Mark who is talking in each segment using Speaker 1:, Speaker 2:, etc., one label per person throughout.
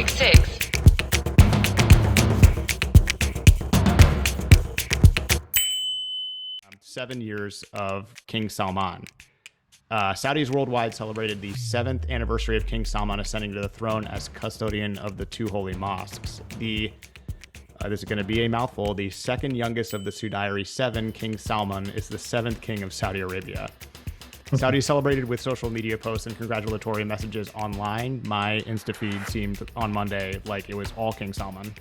Speaker 1: 666.
Speaker 2: 7 years of King Salman. Saudis worldwide celebrated the 7th anniversary of King Salman ascending to the throne as custodian of the Two Holy Mosques. This is going to be a mouthful. The second youngest of the Sudairi 7, King Salman, is the 7th king of Saudi Arabia. Saudis celebrated with social media posts and congratulatory messages online. My Insta feed seemed on Monday like it was all King Salman.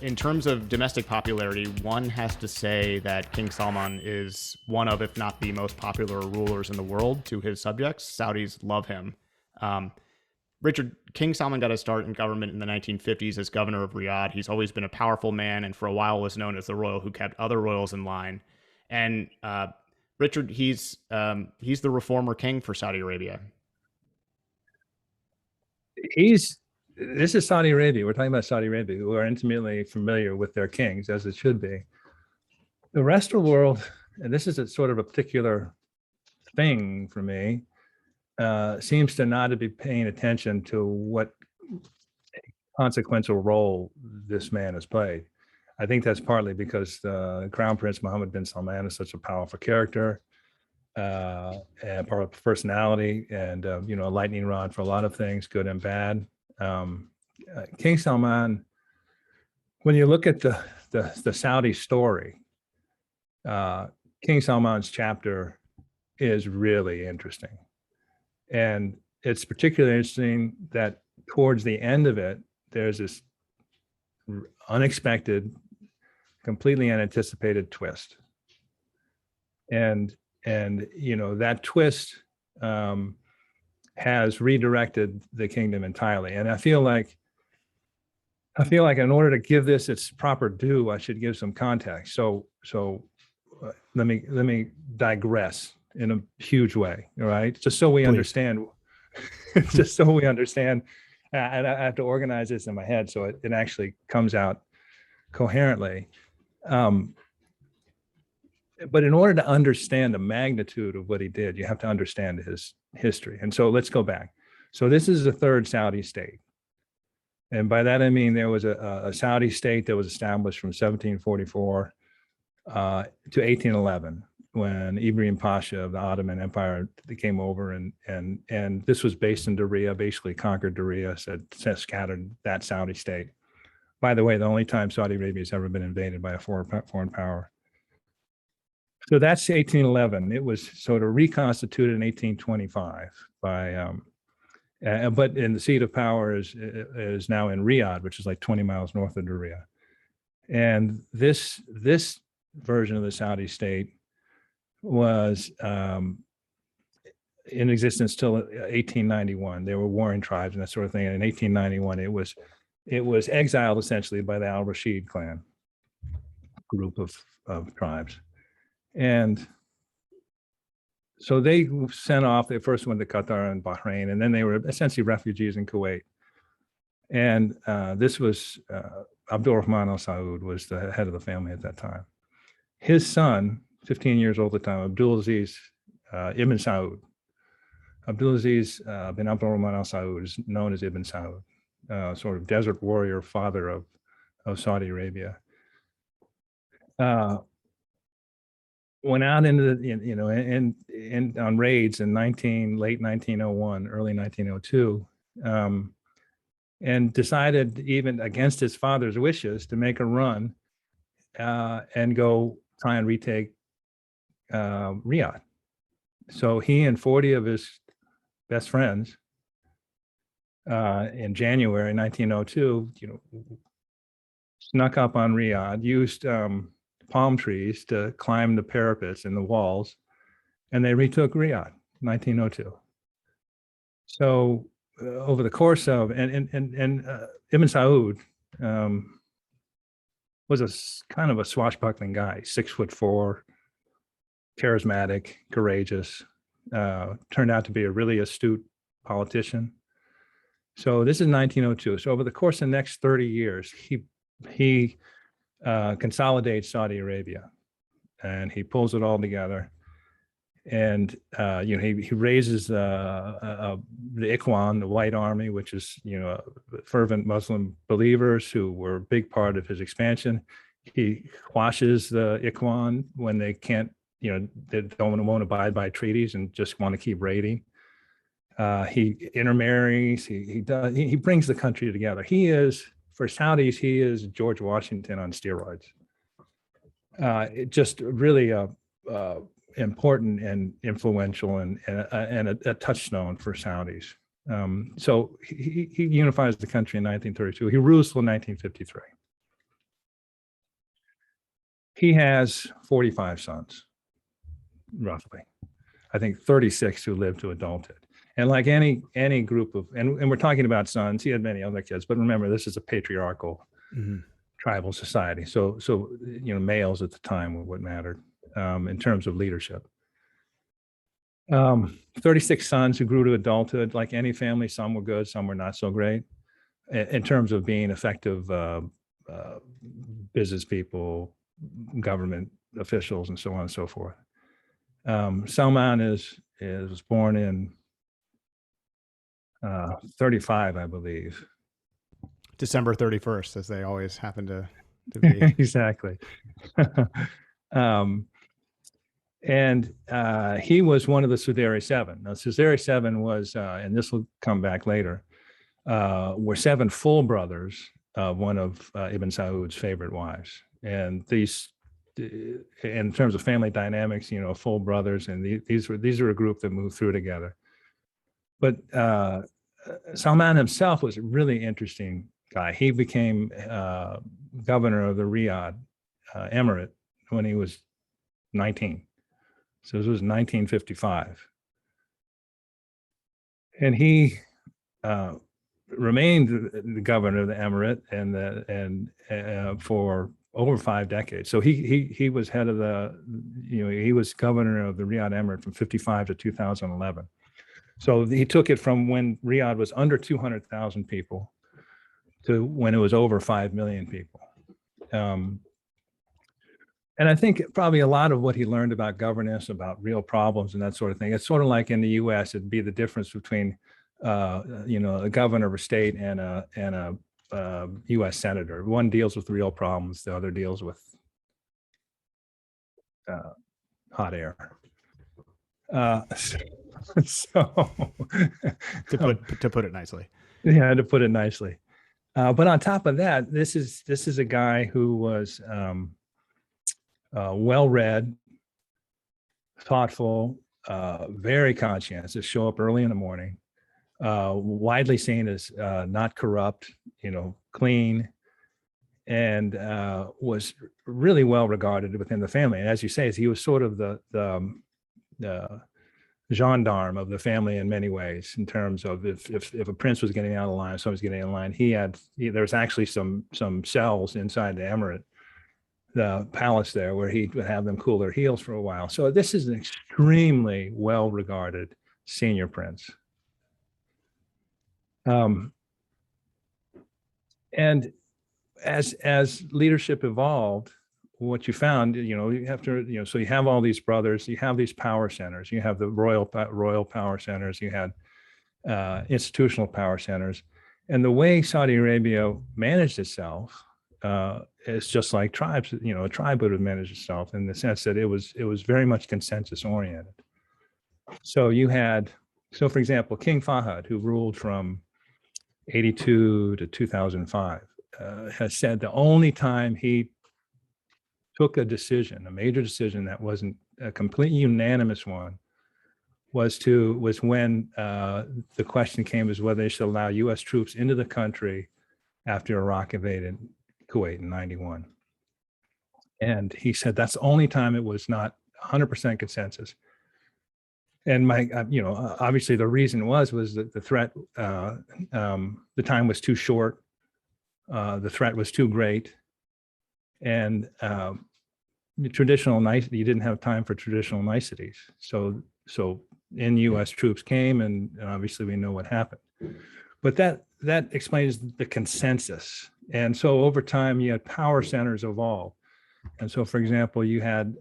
Speaker 2: In terms of domestic popularity, one has to say that King Salman is one of, if not the most popular rulers in the world to his subjects. Saudis love him. Richard, King Salman got his start in government in the 1950s as governor of Riyadh. He's always been a powerful man and for a while was known as the royal who kept other royals in line. And Richard, he's the reformer king for Saudi Arabia.
Speaker 3: This is Saudi Arabia. We're talking about Saudi Arabia, who are intimately familiar with their kings, as it should be. The rest of the world, and this is a sort of a particular thing for me, seems to not be paying attention to what consequential role this man has played. I think that's partly because Crown Prince Mohammed bin Salman is such a powerful character, and powerful personality, and a lightning rod for a lot of things, good and bad. King Salman, when you look at the Saudi story, King Salman's chapter is really interesting. And it's particularly interesting that towards the end of it, there's this unexpected, completely unanticipated twist. And that twist has redirected the kingdom entirely. And I feel like in order to give this its proper due, I should give some context. So let me digress in a huge way. All right, just so we understand. Just so we understand, and I have to organize this in my head so it actually comes out coherently. But in order to understand the magnitude of what he did, you have to understand his history. And so let's go back. So this is the third Saudi state. And by that, I mean, there was a Saudi state that was established from 1744 to 1811, when Ibrahim Pasha of the Ottoman Empire came over, and this was based in Diriyah, basically conquered Diriyah, scattered that Saudi state. By the way, the only time Saudi Arabia has ever been invaded by a foreign power. So that's 1811. It was sort of reconstituted in 1825 by, but in the seat of power is now in Riyadh, which is like 20 miles north of Diriyah. And this version of the Saudi state was in existence till 1891. There were warring tribes and that sort of thing. And in 1891, it was exiled essentially by the Al Rashid clan, group of tribes. And so they sent off, they first went to Qatar and Bahrain, and then they were essentially refugees in Kuwait. And this was Abdurrahman al Saud was the head of the family at that time. His son, 15 years old at the time, Abdulaziz Ibn Saud. Abdulaziz bin Abdurrahman al Saud is known as Ibn Saud, sort of desert warrior father of Saudi Arabia. Went out into the, and on raids in late 1901, early 1902, and decided, even against his father's wishes, to make a run and go try and retake Riyadh. So he and 40 of his best friends in January 1902, snuck up on Riyadh, used palm trees to climb the parapets and the walls, and they retook Riyadh, 1902. So over the course of, and Ibn Saud was a kind of a swashbuckling guy, 6'4", charismatic, courageous, turned out to be a really astute politician. So this is 1902. So over the course of the next 30 years, he consolidates Saudi Arabia, and he pulls it all together. And he raises the Ikhwan, the White Army, which is fervent Muslim believers who were a big part of his expansion. He quashes the Ikhwan when they can't, they won't abide by treaties and just want to keep raiding. He intermarries. He brings the country together. He is, for Saudis, he is George Washington on steroids. It just really important and influential and a touchstone for Saudis. So he unifies the country in 1932. He rules till 1953. He has 45 sons, roughly. I think 36 who lived to adulthood. And like any group of, and we're talking about sons, he had many other kids, but remember, this is a patriarchal tribal society. So males at the time were what mattered in terms of leadership. 36 sons who grew to adulthood. Like any family, some were good, some were not so great in terms of being effective business people, government officials, and so on and so forth. Salman was born in 35, I believe.
Speaker 2: December 31st, as they always happen to be.
Speaker 3: Exactly. And he was one of the Suderi Seven. Now, Suderi Seven was, and this will come back later, were seven full brothers of one of Ibn Saud's favorite wives. And these, in terms of family dynamics, full brothers, and these are a group that moved through together. But Salman himself was a really interesting guy. He became governor of the Riyadh Emirate when he was 19. So this was 1955. And he remained the governor of the Emirate and for over 5 decades. So he was head of he was governor of the Riyadh Emirate from 55 to 2011. So he took it from when Riyadh was under 200,000 people to when it was over 5 million people. And I think probably a lot of what he learned about governance, about real problems and that sort of thing, it's sort of like in the US, it'd be the difference between, a governor of a state and a US senator. One deals with real problems, the other deals with hot air. So
Speaker 2: to put it nicely.
Speaker 3: Yeah, to put it nicely. But on top of that, this is a guy who was well-read, thoughtful, very conscientious, show up early in the morning, widely seen as not corrupt, clean, and was really well regarded within the family. And as you say, he was sort of the gendarme of the family in many ways, in terms of if a prince was getting out of line, someone was getting in line, there was actually some cells inside the emirate, the palace there, where he would have them cool their heels for a while. So this is an extremely well-regarded senior prince. And as leadership evolved, what you found, you have to, so you have all these brothers, you have these power centers, you have the royal power centers, you had institutional power centers, and the way Saudi Arabia managed itself is just like tribes. A tribe would have managed itself in the sense that it was very much consensus oriented. So for example, King Fahd, who ruled from 82 to 2005, has said the only time he took a major decision that wasn't a completely unanimous one, was when the question came as whether they should allow U.S. troops into the country after Iraq invaded Kuwait in 91. And he said that's the only time it was not 100% consensus. And obviously the reason was that the threat, the time was too short, the threat was too great, and you didn't have time for traditional niceties. So U.S. troops came, and obviously we know what happened. But that explains the consensus. And so over time, you had power centers evolve. And so, for example, you had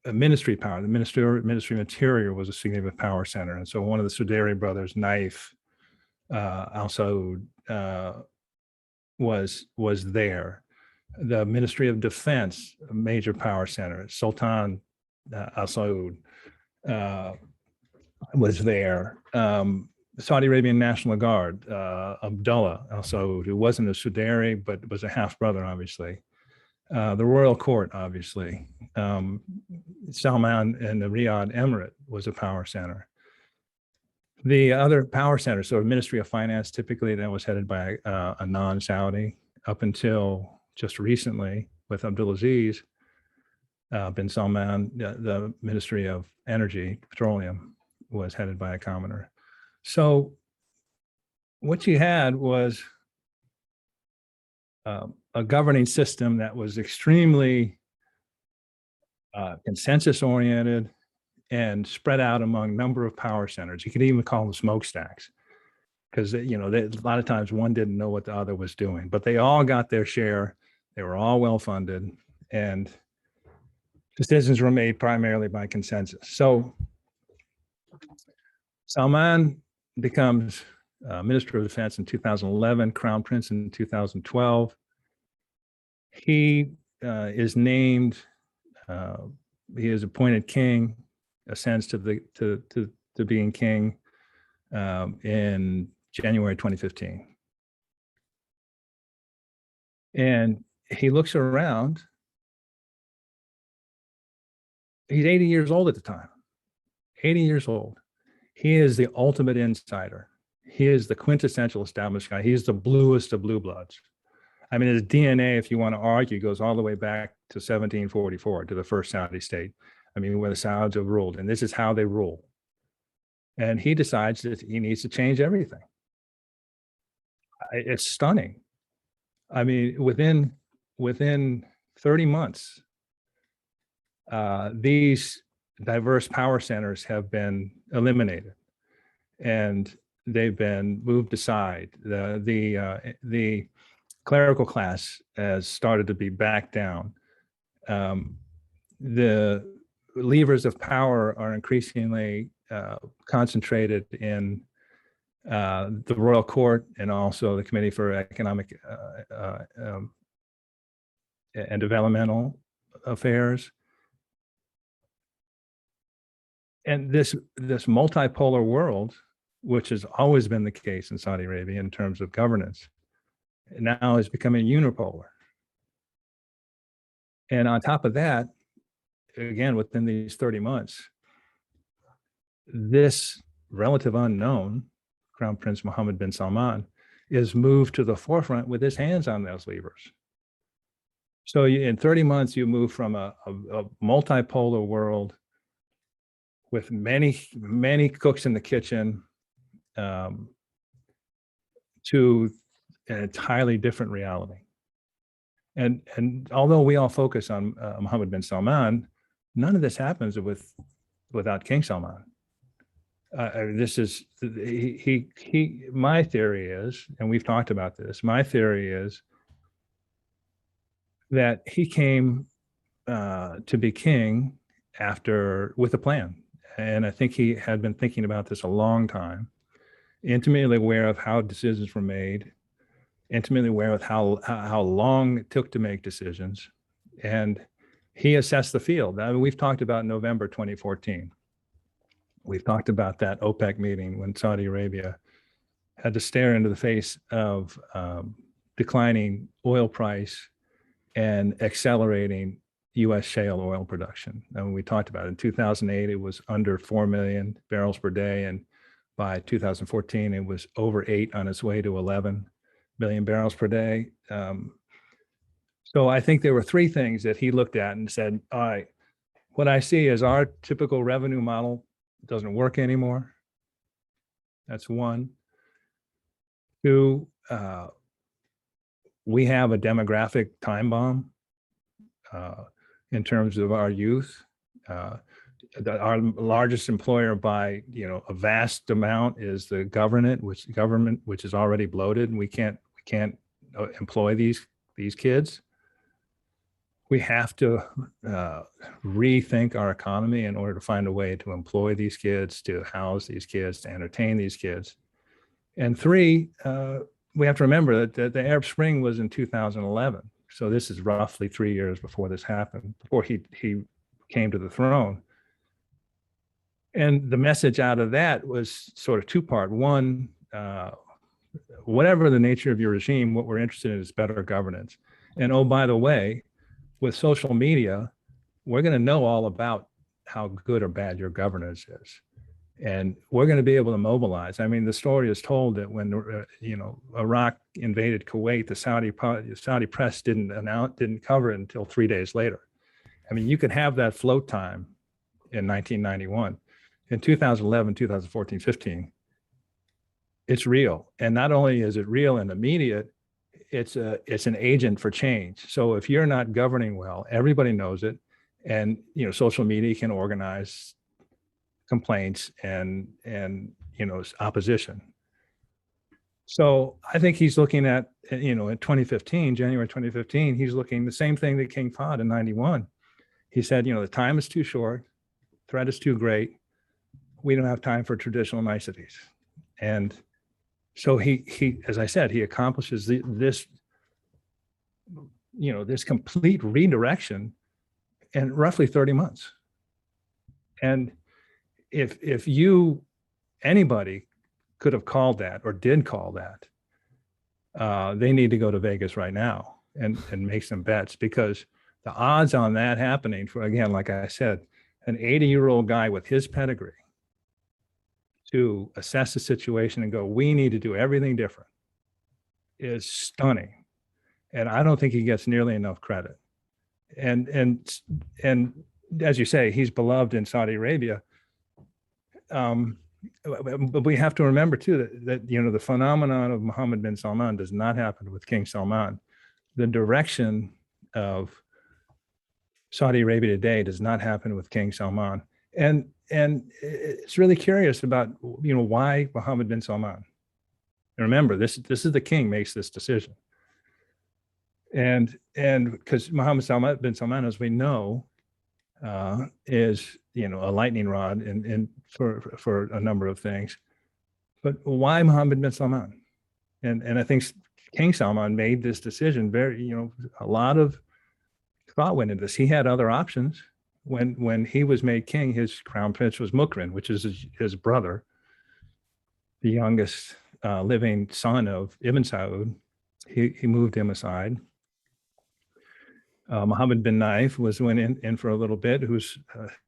Speaker 3: a ministry power. The ministry of interior was a significant power center. And so one of the Suderi brothers, Naif al Saud, was there. The Ministry of Defense, a major power center, Sultan al Saud was there. Saudi Arabian National Guard, Abdullah al Saud, who wasn't a Suderi, but was a half brother, obviously. The royal court, obviously. Salman and the Riyadh Emirate was a power center. The other power centers, so Ministry of Finance, typically that was headed by a non-Saudi up until just recently with Abdulaziz bin Salman. The Ministry of Energy, Petroleum, was headed by a commoner. So what you had was a governing system that was extremely consensus oriented and spread out among a number of power centers. You could even call them smokestacks, because a lot of times one didn't know what the other was doing, but they all got their share. They were all well funded, and decisions were made primarily by consensus. So Salman becomes Minister of Defense in 2011, Crown Prince in 2012. He is named, he is appointed king, ascends to being king in January 2015. And he looks around. He's 80 years old at the time, 80 years old. He is the ultimate insider. He is the quintessential established guy. He's the bluest of blue bloods. I mean, his DNA, if you want to argue, goes all the way back to 1744, to the first Saudi state. I mean, where the Sauds have ruled, and this is how they rule. And he decides that he needs to change everything. It's stunning. I mean, within 30 months, these diverse power centers have been eliminated, and they've been moved aside. The clerical class has started to be backed down. The levers of power are increasingly concentrated in the royal court and also the Committee for Economic and Developmental Affairs. And this multipolar world, which has always been the case in Saudi Arabia in terms of governance, now is becoming unipolar. And on top of that, again, within these 30 months, this relative unknown, Crown Prince Mohammed bin Salman, is moved to the forefront with his hands on those levers. So in 30 months, you move from a multipolar world with many cooks in the kitchen to an entirely different reality. And although we all focus on Mohammed bin Salman, none of this happens without King Salman. This is my theory is, and we've talked about this, my theory is that he came to be king with a plan. And I think he had been thinking about this a long time, intimately aware of how decisions were made, intimately aware of how long it took to make decisions. And he assessed the field. I mean, we've talked about November 2014. We've talked about that OPEC meeting when Saudi Arabia had to stare into the face of declining oil price and accelerating U.S. shale oil production. And we talked about it. In 2008, it was under 4 million barrels per day. And by 2014, it was over 8, on its way to 11 million barrels per day. So I think there were 3 things that he looked at and said, all right, what I see is our typical revenue model doesn't work anymore. That's 1. 2, we have a demographic time bomb in terms of our youth. Our largest employer by a vast amount is the government, which is already bloated, and we can't employ these kids. we have to rethink our economy in order to find a way to employ these kids, to house these kids, to entertain these kids. And three, we have to remember that the Arab Spring was in 2011. So this is roughly 3 years before this happened, before he came to the throne. And the message out of that was sort of two-part. One, whatever the nature of your regime, what we're interested in is better governance. And oh, by the way, with social media, we're going to know all about how good or bad your governance is. And we're going to be able to mobilize. I mean, the story is told that when Iraq invaded Kuwait, the Saudi press didn't cover it until 3 days later. I mean, you could have that float time in 1991. In 2011, 2014, 15, it's real. And not only is it real and immediate, it's an agent for change. So if you're not governing well, everybody knows it, and social media can organize complaints and opposition. So I think he's looking at in 2015, January 2015, he's looking the same thing that King thought in 91. He said, the time is too short, threat is too great. We don't have time for traditional niceties. And so he, as I said, he accomplishes this complete redirection in roughly 30 months. And if anybody could have called that or did call that, they need to go to Vegas right now and make some bets, because the odds on that happening for, again, like I said, an 80-year-old guy with his pedigree to assess the situation and go, we need to do everything different, is stunning. And I don't think he gets nearly enough credit. And as you say, he's beloved in Saudi Arabia. But we have to remember too that the phenomenon of Mohammed bin Salman does not happen with King Salman. The direction of Saudi Arabia today does not happen with King Salman. And it's really curious about why Mohammed bin Salman. And remember, this is the king makes this decision. And because Mohammed bin Salman, as we know, is a lightning rod for a number of things. But why Mohammed bin Salman? And I think King Salman made this decision very, a lot of thought went into this. He had other options. When he was made king, his crown prince was Mukrin, which is his brother, the youngest living son of Ibn Saud. He moved him aside. Mohammed bin Naif went in for a little bit, who's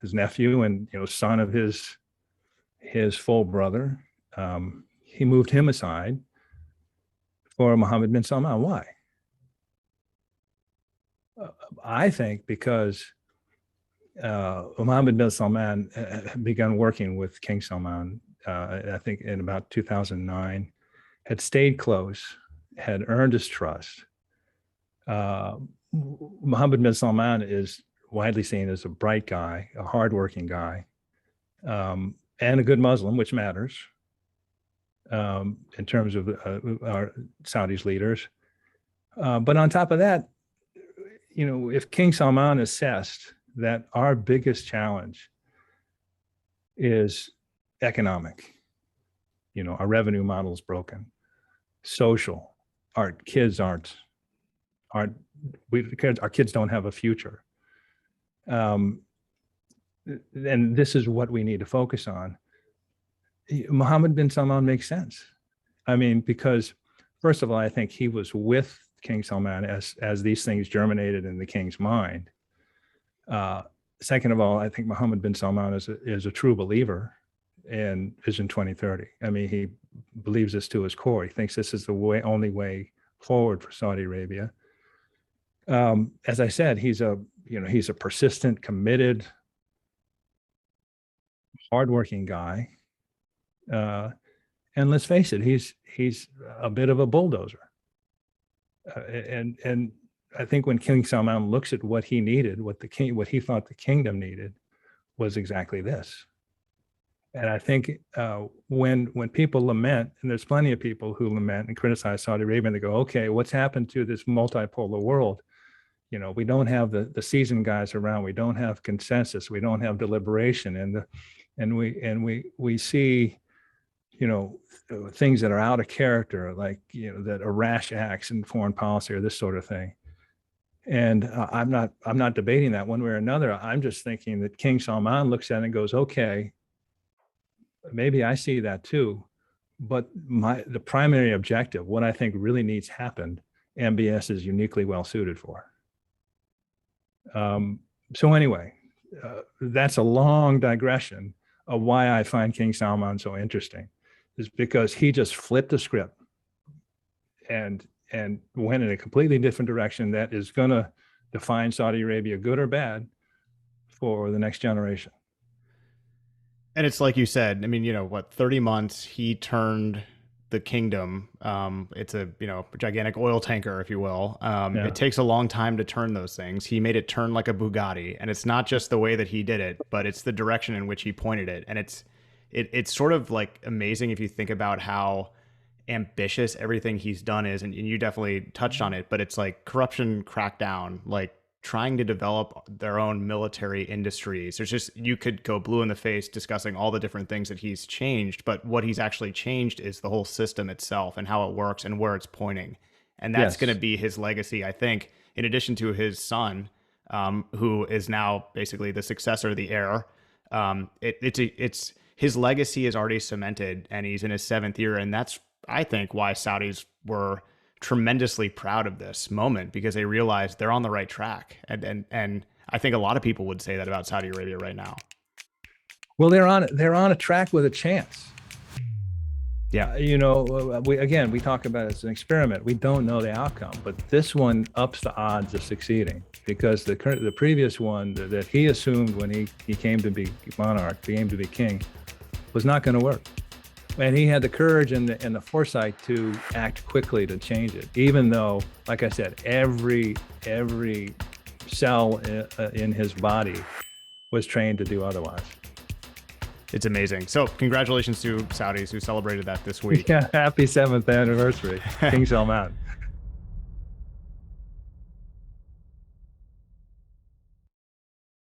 Speaker 3: his nephew and son of his full brother. He moved him aside for Mohammed bin Salman. Why? I think because Mohammed bin Salman began working with King Salman, I think in about 2009, had stayed close, had earned his trust. Mohammed bin Salman is widely seen as a bright guy, a hardworking guy, and a good Muslim, which matters in terms of our Saudi's leaders. But on top of that, if King Salman assessed that our biggest challenge is economic, our revenue model is broken, social, our kids our kids don't have a future. And this is what we need to focus on. Mohammed bin Salman makes sense. I mean, because first of all, I think he was with King Salman as these things germinated in the king's mind. Second of all, I think Mohammed bin Salman is a true believer in Vision 2030. I mean, he believes this to his core. He thinks this is the only way forward for Saudi Arabia. As I said, he's a persistent, committed, hardworking guy. And let's face it, he's a bit of a bulldozer. And I think when King Salman looks at what he needed, what he thought the kingdom needed, was exactly this. And I think when people lament, and there's plenty of people who lament and criticize Saudi Arabia, and they go, okay, what's happened to this multipolar world? We don't have the seasoned guys around. We don't have consensus. We don't have deliberation, and we see, things that are out of character, like that are rash acts in foreign policy or this sort of thing. And I'm not debating that one way or another. I'm just thinking that King Salman looks at it and goes, okay, maybe I see that too, but the primary objective, what I think really needs happened, MBS is uniquely well suited for. So anyway, that's a long digression of why I find King Salman so interesting, is because he just flipped the script and went in a completely different direction that is going to define Saudi Arabia, good or bad, for the next generation.
Speaker 2: And it's like you said, I mean, 30 months, he turned the kingdom. It's a, gigantic oil tanker, if you will.
Speaker 3: Yeah.
Speaker 2: It takes a long time to turn those things. He made it turn like a Bugatti, and it's not just the way that he did it, but it's the direction in which he pointed it. And it's sort of like amazing if you think about how ambitious everything he's done is. And you definitely touched on it, but it's like corruption crackdown, like trying to develop their own military industries. There's just, you could go blue in the face discussing all the different things that he's changed, but what he's actually changed is the whole system itself and how it works and where it's pointing. And that's going to be his legacy, I think, in addition to his son, who is now basically the successor, the heir. It's his legacy is already cemented, and he's in his 7th year. And that's, I think, why Saudis were tremendously proud of this moment, because they realized they're on the right track. And I think a lot of people would say that about Saudi Arabia right now.
Speaker 3: Well, they're on a track with a chance.
Speaker 2: Yeah.
Speaker 3: We talk about it as an experiment. We don't know the outcome, but this one ups the odds of succeeding, because the previous one that he assumed when he came to be monarch, came to be king, was not going to work. And he had the courage and the foresight to act quickly to change it, even though, like I said, every cell in his body was trained to do otherwise.
Speaker 2: It's amazing. So congratulations to Saudis who celebrated that this week.
Speaker 3: Yeah, happy 7th anniversary, King Salman.